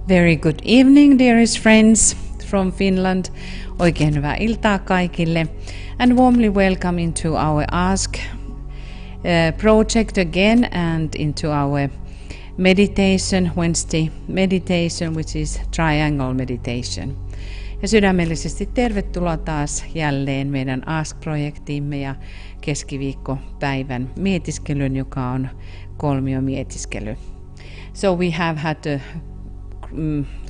Very good evening, dearest friends from Finland. Oikein hyvää iltaa kaikille. And warmly welcome into our Ask project again and into our meditation, Wednesday meditation, which is triangle meditation. Ja sydämellisesti tervetuloa taas jälleen meidän Ask-projektiimme ja keskiviikkopäivän mietiskelyn, joka on kolmiomietiskely. So we have had a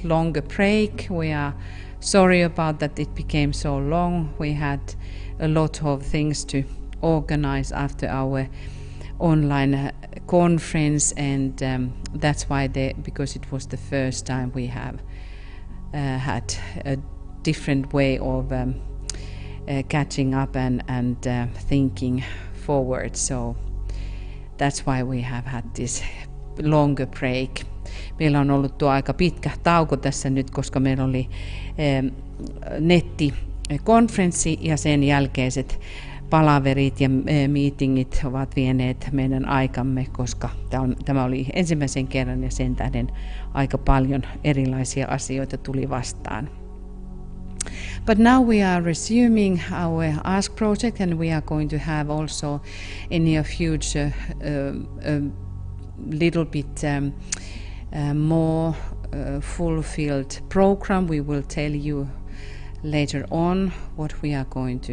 longer break. We are sorry about that it became so long. We had a lot of things to organize after our online conference, and that's why because it was the first time we have had a different way of catching up and thinking forward. So that's why we have had this longer break. Meillä on ollut tuo aika pitkä tauko tässä nyt, koska meillä oli nettikonferenssi ja sen jälkeiset palaverit ja meetingit ovat vieneet meidän aikamme, koska tämä oli ensimmäisen kerran ja sen tähden aika paljon erilaisia asioita tuli vastaan. But now we are resuming our Ask project, and we are going to have also in the future a little bit more fulfilled program. We will tell you later on what we are going to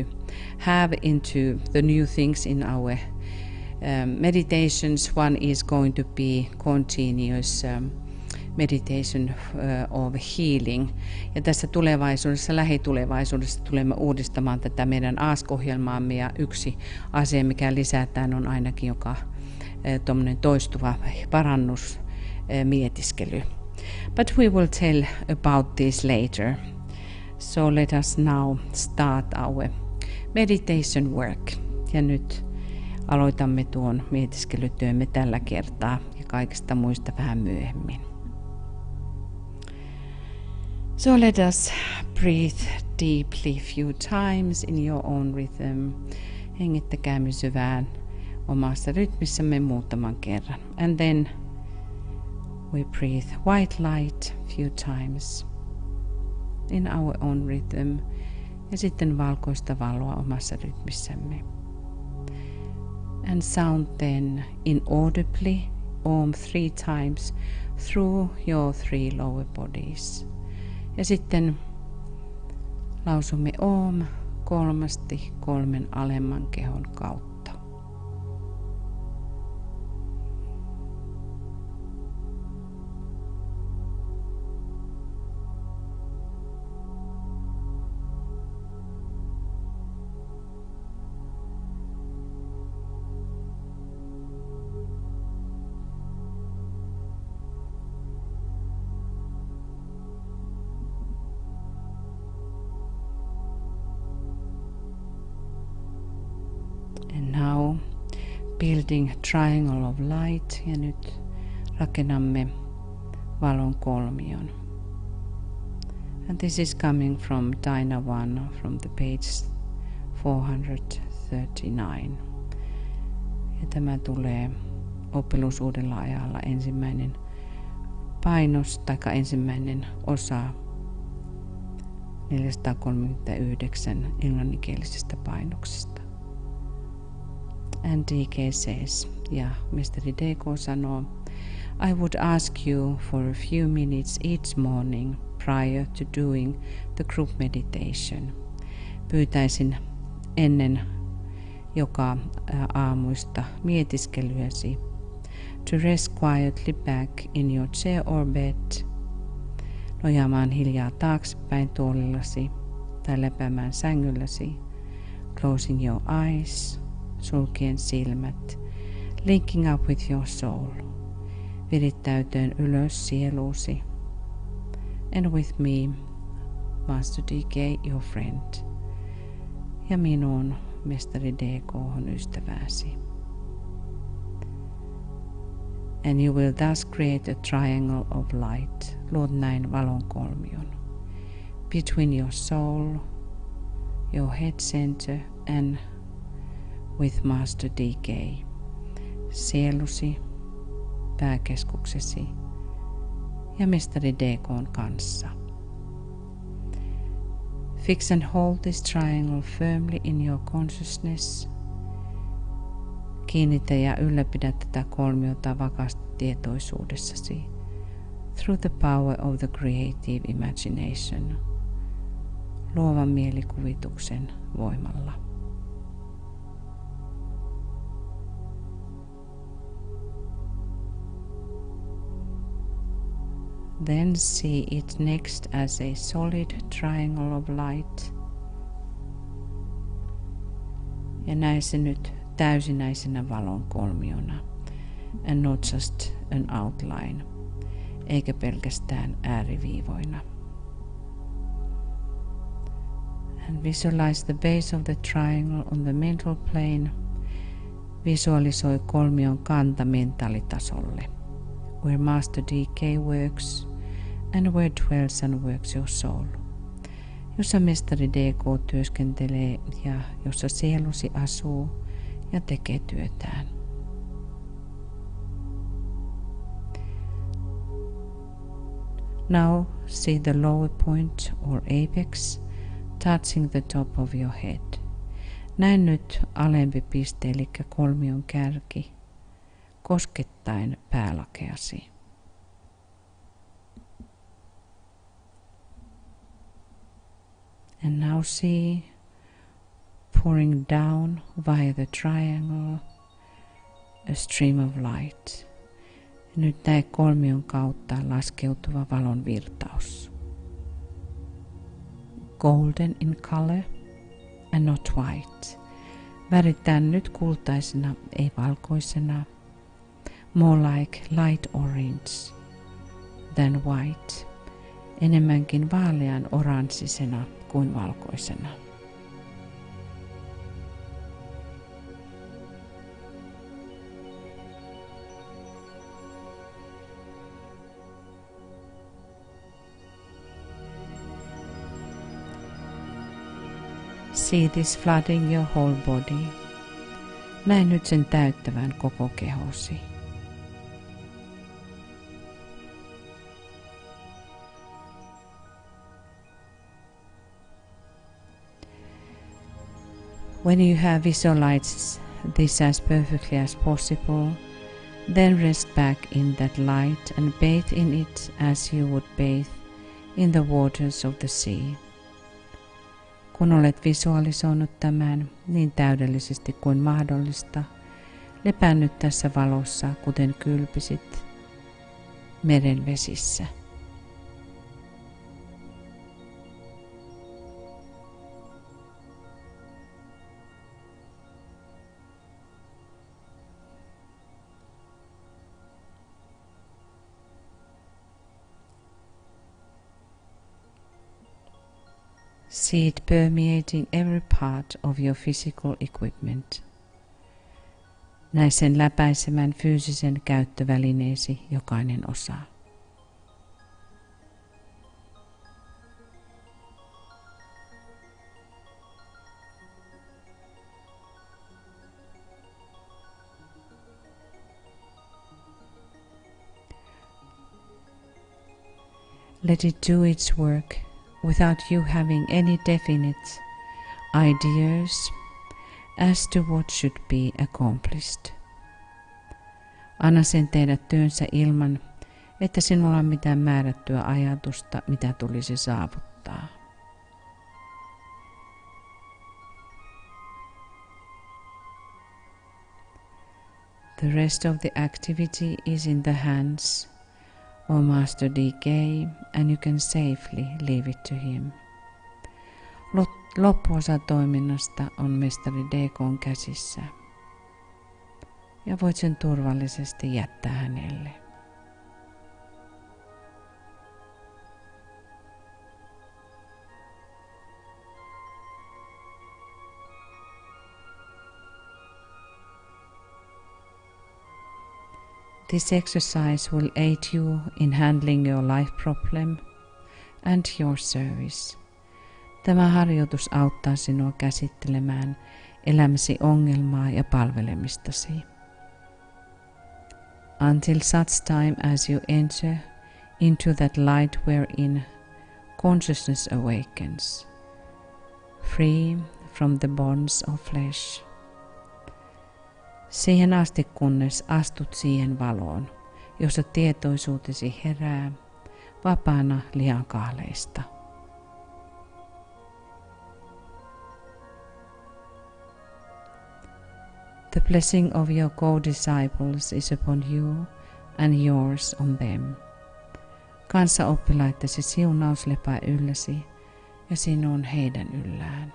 have into the new things in our meditations. One is going to be continuous meditation of healing. Ja tässä lähitulevaisuudessa tulemme uudistamaan tätä meidän Ask-ohjelmaamme, ja yksi asia, mikä lisätään, on ainakin joka tommonen toistuva parannusmietiskely. But we will tell about this later. So let us now start our meditation work. Ja nyt aloitamme tuon mietiskelytyömme tällä kertaa ja kaikista muista vähän myöhemmin. So let us breathe deeply few times in your own rhythm. Hengittäkäämme syvään omassa rytmissämme muutaman kerran. And then we breathe white light few times in our own rhythm. Ja sitten valkoista valoa omassa rytmissämme. And sound then inaudibly Om 3 times through your 3 lower bodies. Ja sitten lausumme Om 3 alemman kehon kautta. Now building triangle of light, ja nyt rakennamme valon kolmion. And this is coming from Dina 1 from the page 439. Ja tämä tulee oppiluusuudella ajalla ensimmäinen painos tai ensimmäinen osa 439 englanninkielisestä painoksesta. And DK says, ja Mestari DK sanoo, I would ask you for a few minutes each morning prior to doing the group meditation. Pyytäisin ennen joka aamuista mietiskelyäsi to rest quietly back in your chair or bed, nojaamaan hiljaa taaksepäin tuolillasi tai lepäämään sängylläsi, closing your eyes, sulkien silmät, linking up with your soul, virittäytyen ylös sieluusi, and with me, Master DK, your friend, ja minun, Mestari DK, ystäväsi. And you will thus create a triangle of light, luot näin valon kolmion, between your soul, your head center, and with Master DK, sielusi, pääkeskuksesi ja mestari DK:n kanssa. Fix and hold this triangle firmly in your consciousness. Kiinnitä ja ylläpidä tätä kolmiota vakaasti tietoisuudessasi through the power of the creative imagination, luovan mielikuvituksen voimalla. Then see it next as a solid triangle of light. Ja näe se nyt täysinäisenä valon kolmiona, and not just an outline, eikä pelkästään ääriviivoina. And visualize the base of the triangle on the mental plane. Visualisoi kolmion kanta mentaalitasolle, where Master DK works and where dwells and works your soul. Jossa mestari DK työskentelee ja jossa sielusi asuu ja tekee työtään. Now see the lower point or apex touching the top of your head. Näe nyt alempi piste eli kolmion kärki koskettaen päälakeasi. And now see pouring down via the triangle a stream of light. Ja nyt näe kolmion kautta laskeutuva valon virtaus. Golden in color and not white. Väritään nyt kultaisena, ei valkoisena. More like light orange than white. Enemmänkin vaalean oranssisena kuin valkoisena. See this flooding your whole body. Näe nyt sen täyttävän koko kehosi. When you have visualized this as perfectly as possible, then rest back in that light and bathe in it as you would bathe in the waters of the sea. Kun olet visualisoinut tämän niin täydellisesti kuin mahdollista, lepää nyt tässä valossa, kuten kylpisit meren vesissä. See it permeating every part of your physical equipment. Näe sen läpäisemän fyysisen käyttövälineesi jokainen osa. Let it do its work without you having any definite ideas as to what should be accomplished. Anna sen tehdä työnsä ilman, että sinulla on mitään määrättyä ajatusta, mitä tulisi saavuttaa. The rest of the activity is in the hands of Master DK and you can safely leave it to him. Loppuosa toiminnasta on mestari DK:n käsissä ja voit sen turvallisesti jättää hänelle. This exercise will aid you in handling your life problem and your service. Tämä harjoitus auttaa sinua käsittelemään elämäsi ongelmaa ja palvelemistasi. Until such time as you enter into that light wherein consciousness awakens, free from the bonds of flesh. Siihen asti kunnes astut siihen valoon, jossa tietoisuutesi herää vapaana lihankaaleista. The blessing of your co-disciples is upon you and yours on them. Kanssaoppilaittesi siunaus lepää ylläsi ja sinun heidän yllään.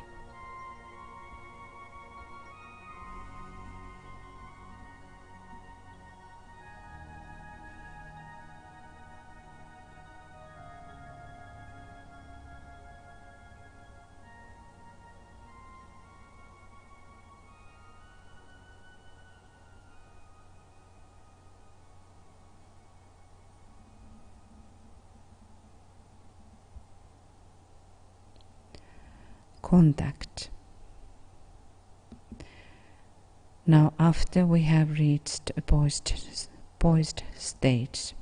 Contact. Now after we have reached a poised stage,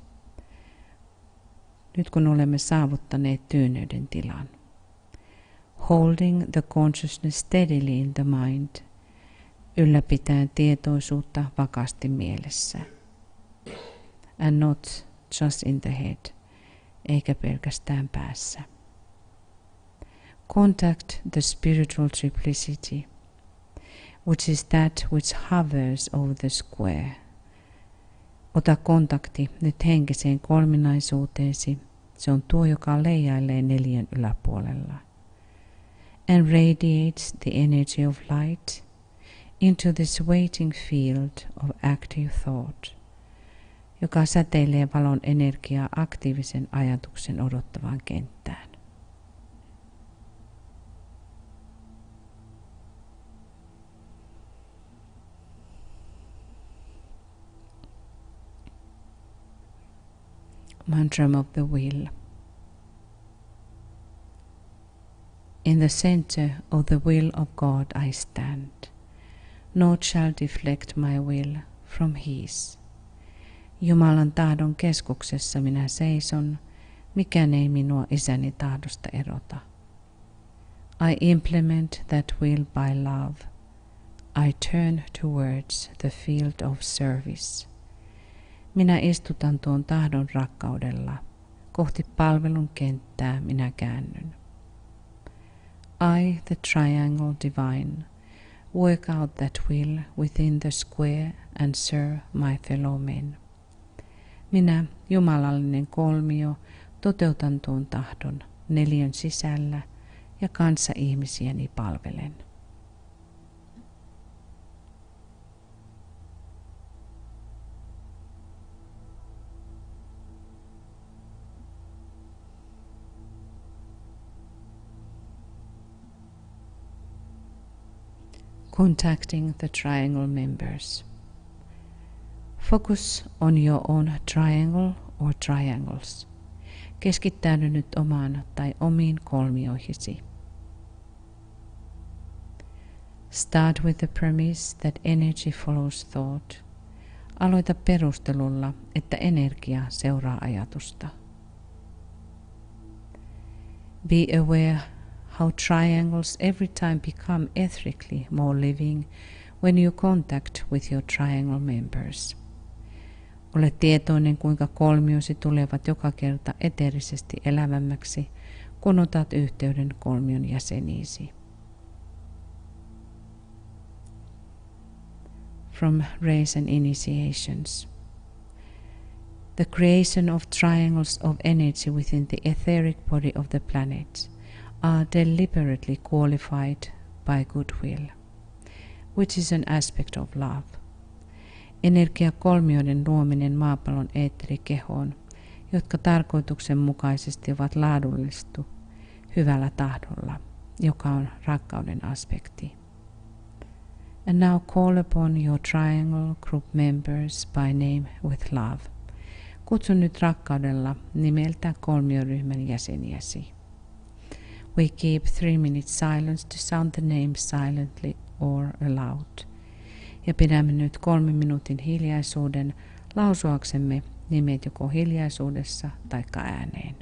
nyt kun olemme saavuttaneet tyyneyden tilan, holding the consciousness steadily in the mind, ylläpitää tietoisuutta vakaasti mielessä, and not just in the head, eikä pelkästään päässä. Contact the spiritual triplicity, which is that which hovers over the square. Ota kontakti nyt henkiseen kolminaisuuteesi, se on tuo, joka leijailee neliön yläpuolella, and radiates the energy of light into this waiting field of active thought, joka säteilee valon energiaa aktiivisen ajatuksen odottavaan kenttään. Mantra of the will. In the center of the will of God I stand. Naught shall deflect my will from His. Jumalan tahdon keskuksessa minä seison, mikään ei minua isäni tahdosta erota. I implement that will by love. I turn towards the field of service. Minä istutan tuon tahdon rakkaudella. Kohti palvelun kenttää minä käännyn. I, the triangle divine, work out that will within the square and serve my fellow men. Minä, jumalallinen kolmio, toteutan tuon tahdon neliön sisällä ja kanssa ihmisiäni palvelen. Contacting the triangle members. Focus on your own triangle or triangles. Keskittäydy nyt omaan tai omiin kolmioihisi. Start with the premise that energy follows thought. Aloita perustelulla, että energia seuraa ajatusta. Be aware how triangles every time become ethically more living when you contact with your triangle members. Ole tietoinen, kuinka kolmiosi tulevat joka kerta eteerisesti elävämmäksi, kun otat yhteyden kolmion jäseniisi. From Rays and Initiations. The creation of triangles of energy within the etheric body of the planet are deliberately qualified by goodwill, which is an aspect of love. Energiakolmioiden luominen maapallon eetterikehoon, jotka tarkoituksenmukaisesti ovat laadullistu hyvällä tahdolla, joka on rakkauden aspekti. And now call upon your triangle group members by name with love. Kutsu nyt rakkaudella nimeltä kolmioryhmän jäseniäsi. We keep 3 minutes silence to sound the names silently or aloud. Ja pidämme nyt 3 minuutin hiljaisuuden lausuaksemme nimet joko hiljaisuudessa tai ääneen.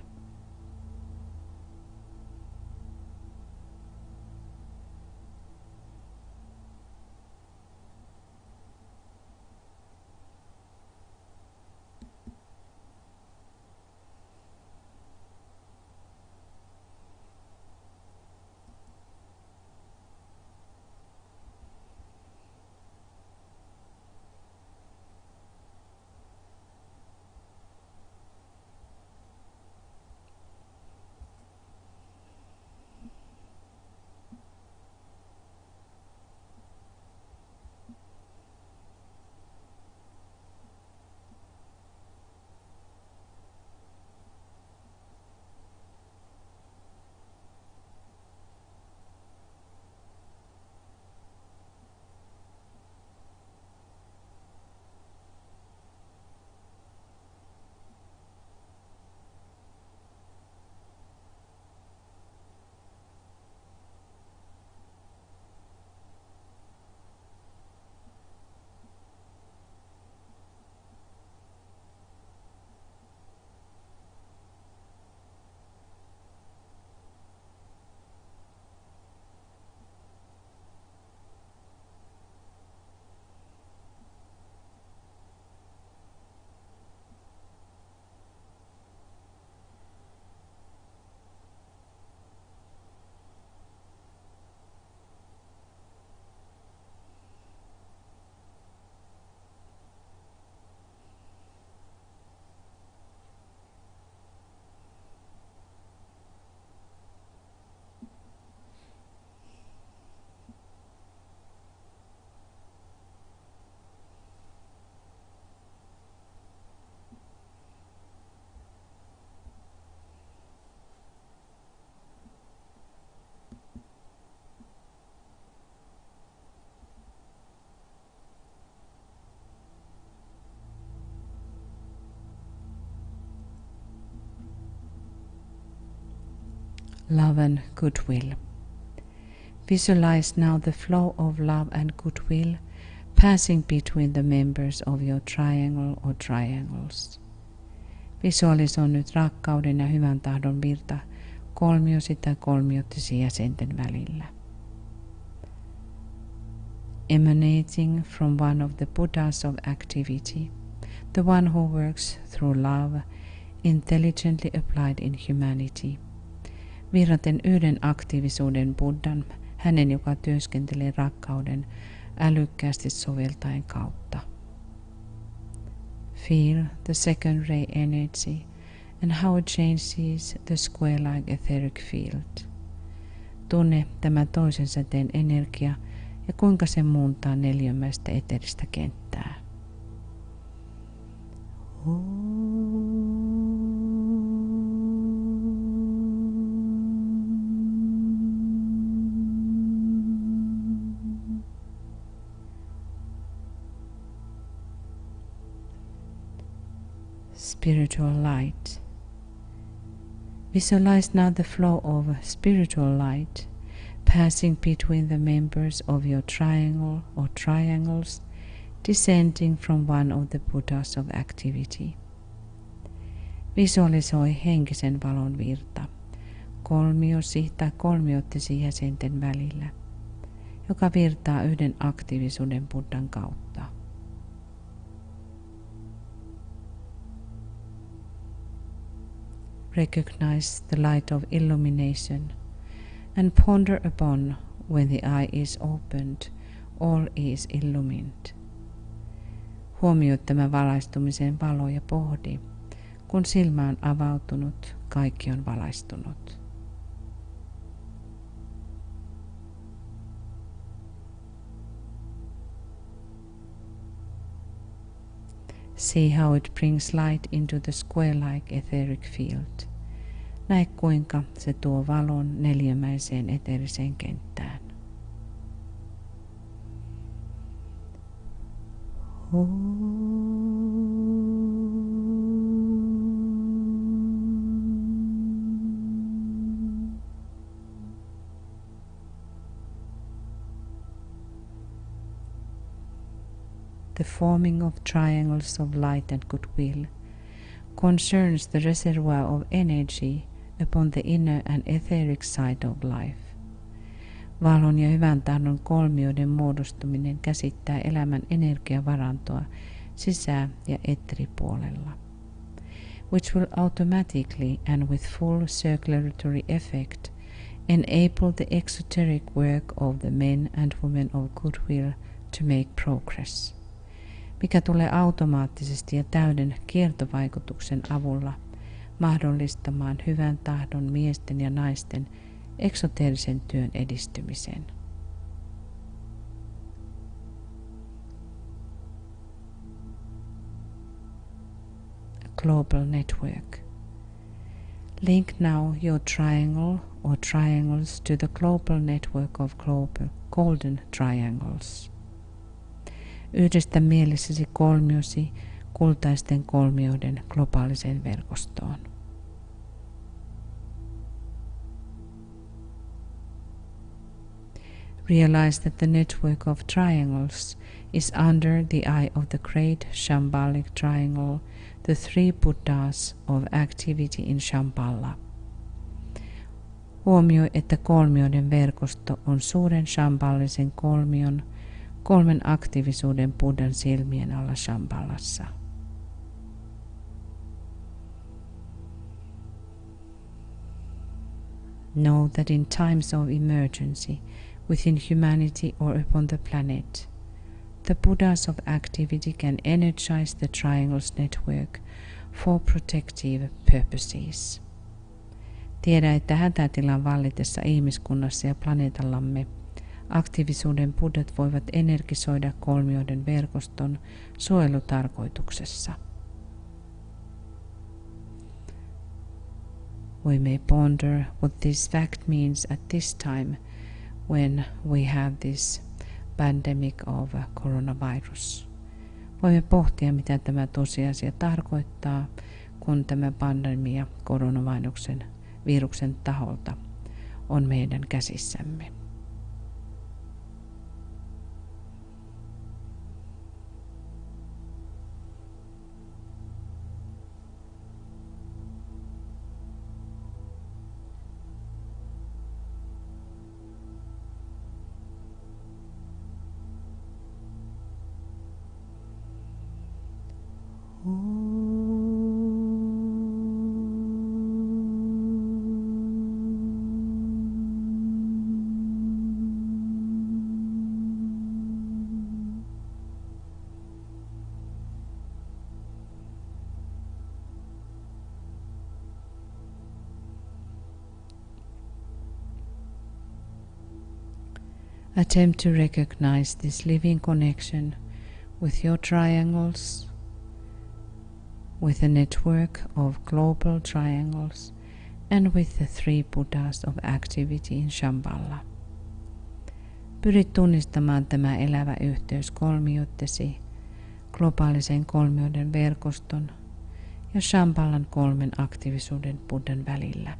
Love and goodwill. Visualize now the flow of love and goodwill passing between the members of your triangle or triangles. Visualisoi nyt rakkauden ja hyvän tahdon virta kolmiosi tai kolmiottisi jäsenten välillä. Emanating from one of the Buddhas of activity, the one who works through love, intelligently applied in humanity. Virraten yhden aktiivisuuden Buddhan, hänen joka työskentelee rakkauden älykkäästi soveltaen kautta. Feel the second ray energy and how it changes the square-like etheric field. Tunne tämä toisen säteen energia ja kuinka se muuntaa neliömäistä eteristä kenttää. Spiritual light. Visualize now the flow of spiritual light passing between the members of your triangle or triangles, descending from one of the Buddhas of activity. Visualisoi henkisen valon virta kolmiosi tai kolmiottesi jäsenten välillä, joka virtaa yhden aktiivisuuden Buddhan kautta. Recognize the light of illumination and ponder upon when the eye is opened, all is illumined. Huomioi tämä valaistumisen valo ja pohdi, kun silmä on avautunut, kaikki on valaistunut. See how it brings light into the square-like etheric field. Näe kuinka se tuo valon neliömäiseen eteeriseen kenttään. The forming of triangles of light and goodwill concerns the reservoir of energy upon the inner and etheric side of life. Valon ja hyvän tahdon kolmioiden muodostuminen käsittää elämän energiavarantoa sisä- ja eteripuolella, which will automatically and with full circulatory effect enable the exoteric work of the men and women of goodwill to make progress, mikä tulee automaattisesti ja täyden kiertovaikutuksen avulla mahdollistamaan hyvän tahdon miesten ja naisten eksoteerisen työn edistymisen. Global network. Link now your triangle or triangles to the global network of global golden triangles. Yhdistä mielessäsi kolmiosi kultaisten kolmioiden globaaliseen verkostoon. Realize that the network of triangles is under the eye of the great Shambhalic triangle, the three Buddhas of activity in Shambhala. Huomioi, että kolmioiden verkosto on suuren shambhalisen kolmion, kolmen aktiivisuuden Buddhan silmien alla Shambhalassa. Know that in times of emergency, within humanity or upon the planet, the Buddhas of activity can energize the triangles network for protective purposes. Tiedä, että hätätilan vallitessa ihmiskunnassa ja planeetallamme aktiivisuuden buddhat voivat energisoida kolmioiden verkoston suojelutarkoituksessa. We may ponder what this fact means at this time when we have this pandemic of coronavirus. Voimme pohtia, mitä tämä tosiasia tarkoittaa, kun tämä pandemia koronaviruksen taholta on meidän käsissämme. Attempt to recognize this living connection with your triangles, with a network of global triangles, and with the three Buddhas of activity in Shambhala. Pyrit tunnistamaan tämä elävä yhteys kolmioittesi, globaalisen kolmioiden verkoston ja Shambhalan kolmen aktiivisuuden Buddhan välillä.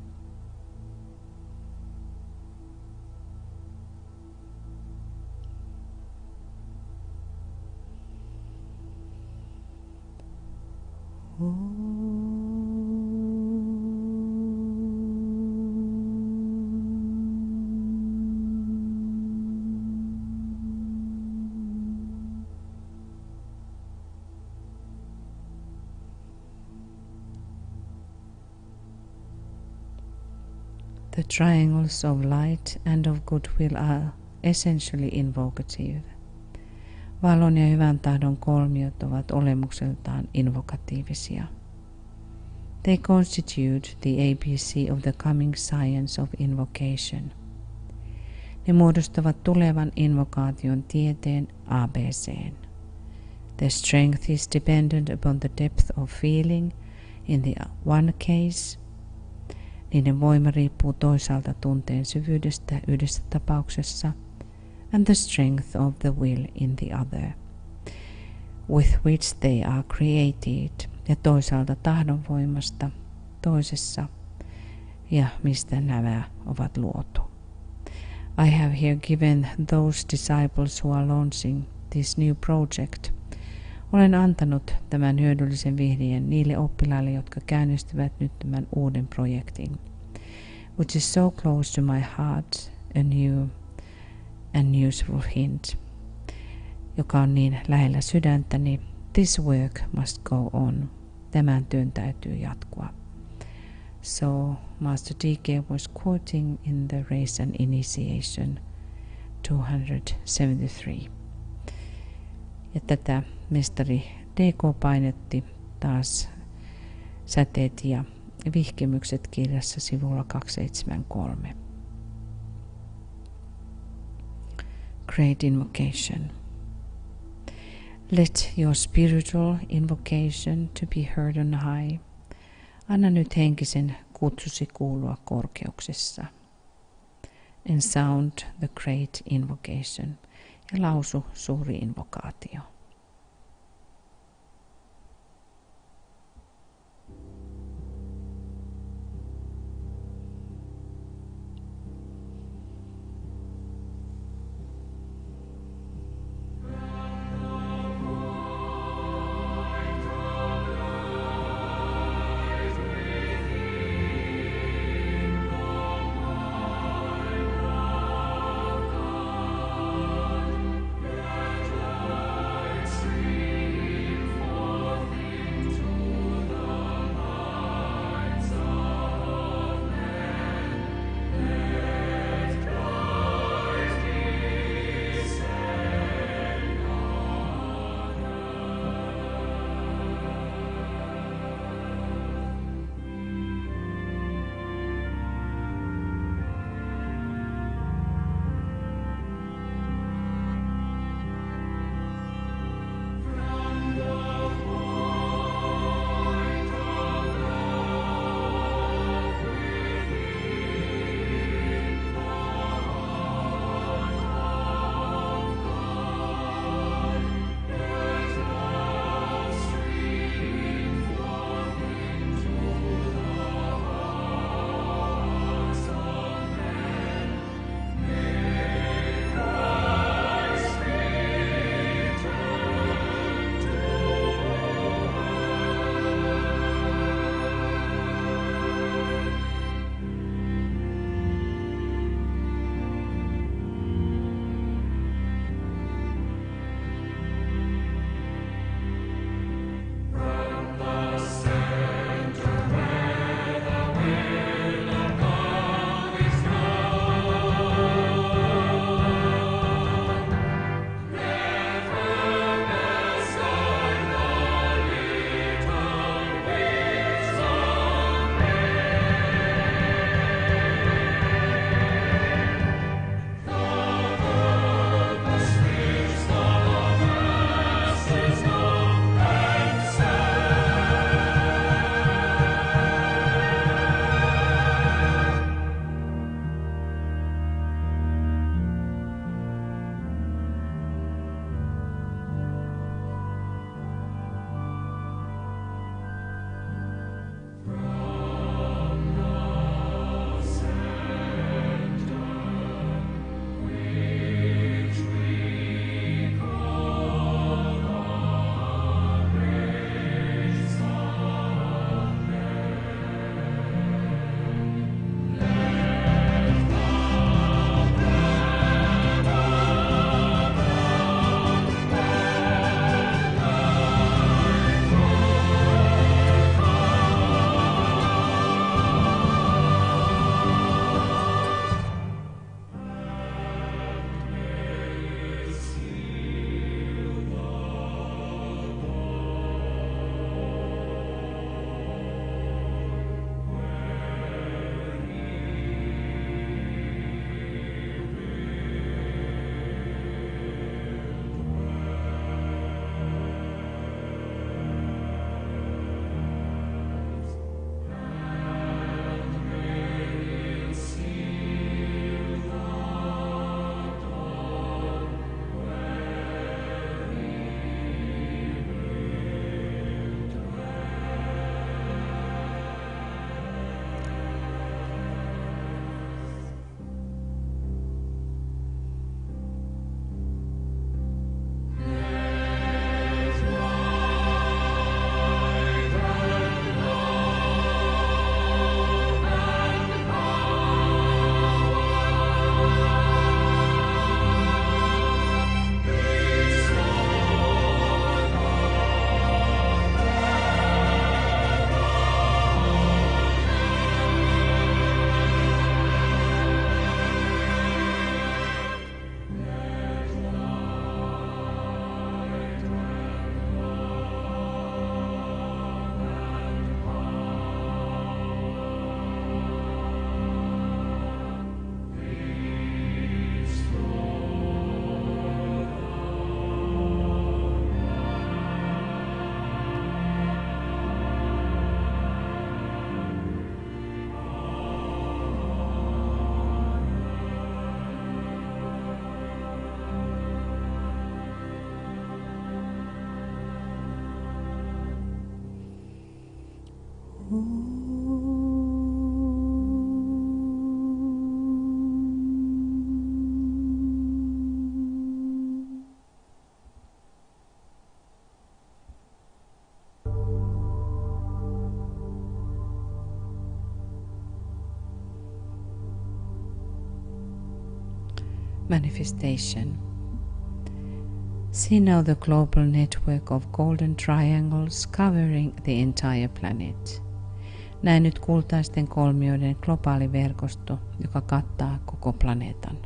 The triangles of light and of goodwill are essentially invocative. Valon ja hyvän tahdon kolmiot ovat olemukseltaan invokatiivisia. They constitute the ABC of the coming science of invocation. Ne muodostavat tulevan invokaation tieteen ABC:n. Their strength is dependent upon the depth of feeling in the one case. Niiden voima riippuu toisaalta tunteen syvyydestä yhdessä tapauksessa and the strength of the will in the other, with which they are created, ja toisaalta tahdonvoimasta toisessa ja mistä nämä ovat luotu. I have here given those disciples who are launching this new project Olen antanut tämän hyödyllisen vihjeen niille oppilaille, jotka käynnistyvät nyt tämän uuden projektin, which is so close to my heart, a new and useful hint, joka on niin lähellä sydäntäni. This work must go on. Tämän työn täytyy jatkua. So Master D.K. was quoting in the Race and Initiation 273. Ja tätä mestari D.K. painotti taas säteet ja vihkimykset kirjassa sivulla 273. Great invocation. Let your spiritual invocation to be heard on high. Anna nyt henkisen kutsusi kuulua korkeuksissa. And sound the great invocation. Ja lausu suuri invokaatio. Manifestation. See now the global network of golden triangles covering the entire planet. Näe nyt kultaisten kolmioiden globaali verkosto, joka kattaa koko planeetan.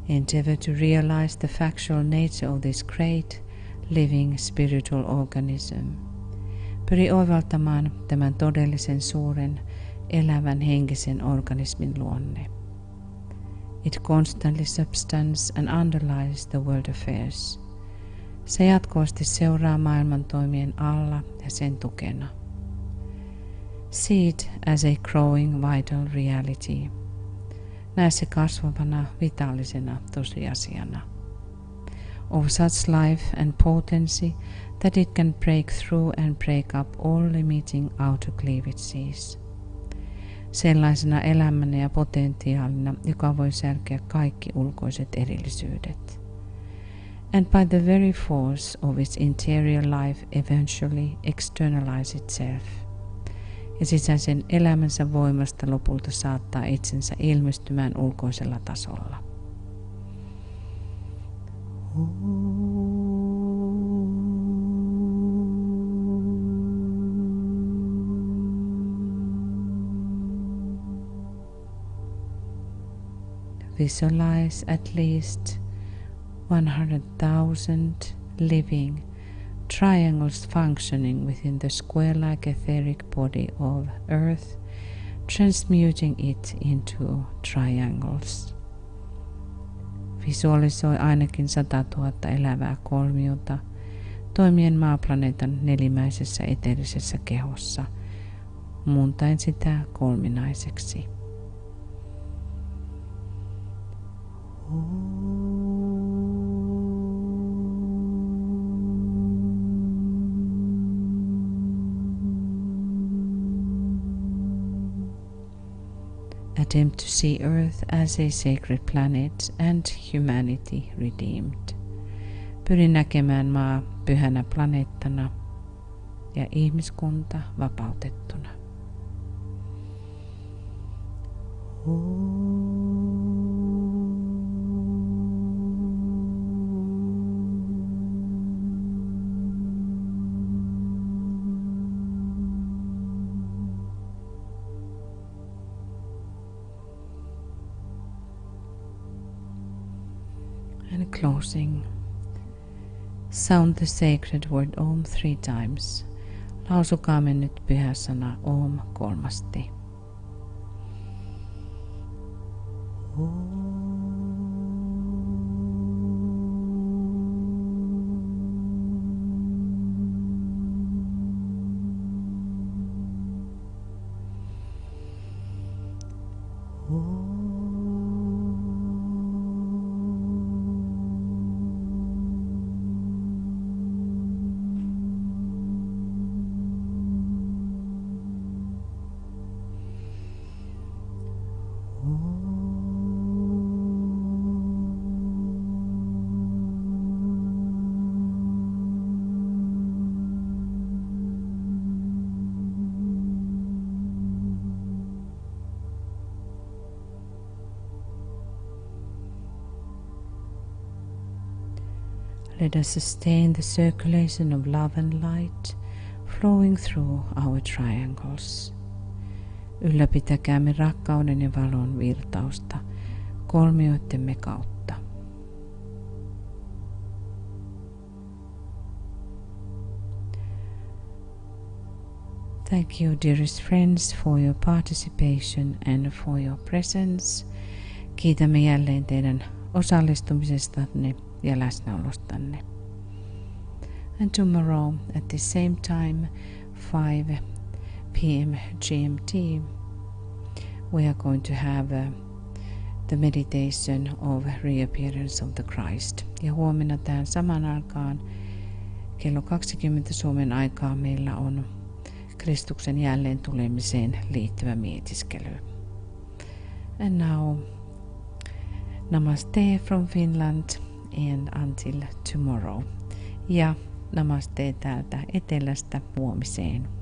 Endeavor to realize the factual nature of this great, living spiritual organism. Pyri oivaltamaan tämän todellisen suuren, elävän henkisen organismin luonne. It constantly substance and underlies the world affairs. Se jatkuvasti seuraa maailman toimien alla ja sen tukena. See it as a growing vital reality. Näe se kasvavana vitaalisena tosiasiana. Of such life and potency that it can break through and break up all limiting outer cleavages. Sellaisena elämänä ja potentiaalina, joka voi särkeä kaikki ulkoiset erillisyydet. And by the very force of its interior life eventually externalize itself. Ja sisäisen elämänsä voimasta lopulta saattaa itsensä ilmestymään ulkoisella tasolla. Visualize at least 100,000 living triangles functioning within the square-like etheric body of Earth, transmuting it into triangles. Visualisoi ainakin 100 000 elävää kolmiota toimien maaplaneetan nelimäisessä eteerisessä kehossa, muuntaen sitä kolminaiseksi. Attempt to see Earth as a sacred planet and humanity redeemed. Pyri näkemään maa pyhänä planeettana ja ihmiskunta vapautettuna. And closing, sound the sacred word Om 3 times. Lausukaamme nyt pyhä sana Om 3. Let us sustain the circulation of love and light flowing through our triangles. Ylläpitäkäämme rakkauden ja valon virtausta kolmioittemme kautta. Thank you, dearest friends, for your participation and for your presence. Kiitämme jälleen teidän osallistumisestanne ja läsnäolostanne. And tomorrow at the same time, 5 p.m. GMT, we are going to have the meditation of reappearance of the Christ. Ja huomenna tähän samaan aikaan kello 20 Suomen aikaa meillä on Kristuksen jälleen tulemiseen liittyvä mietiskely. And now Namaste from Finland and until tomorrow. Ja namaste täältä etelästä huomiseen.